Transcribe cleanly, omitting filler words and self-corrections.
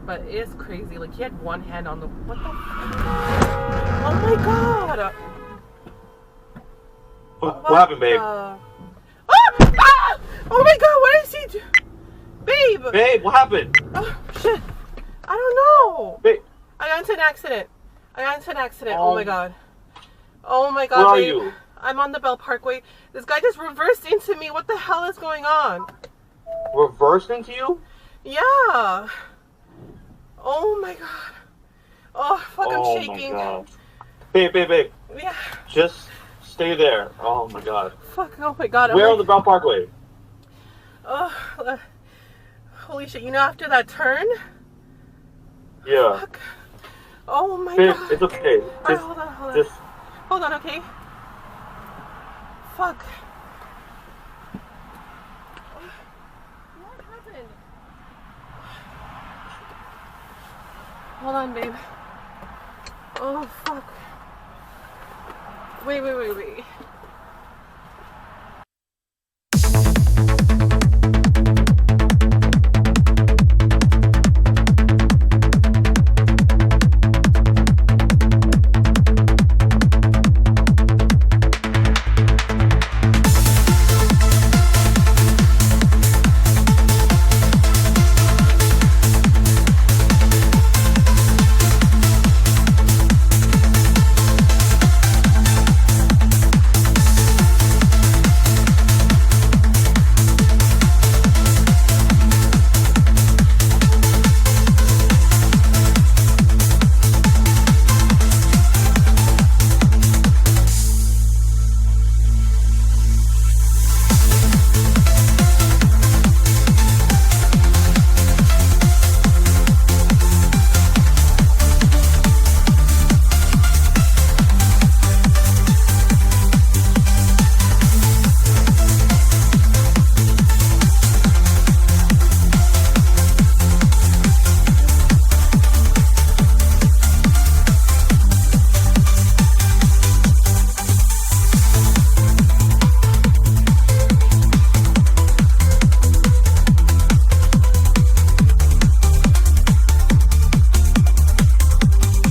but it is crazy. Like, he had one hand on the... What the... Oh my god! What happened, babe? Ah! Ah! Oh my god, what did he do? Babe! Babe, what happened? Oh, shit. I don't know. Babe. I got into an accident. Oh my god. Oh my god, Where are babe. you? I'm on the Bell Parkway. This guy just reversed into me. What the hell is going on? Reversed into you? Yeah. Oh my god. Oh, fuck, I'm shaking. Oh my god. Babe. Yeah. Just stay there. Oh my god. Fuck, oh my god. Where on the Bell Parkway? Oh, holy shit. You know, after that turn? Yeah. Fuck. Oh my Babe, god. it's okay. Alright, hold on. Hold on, okay? Fuck. What happened? Hold on, babe. Oh, fuck. Wait.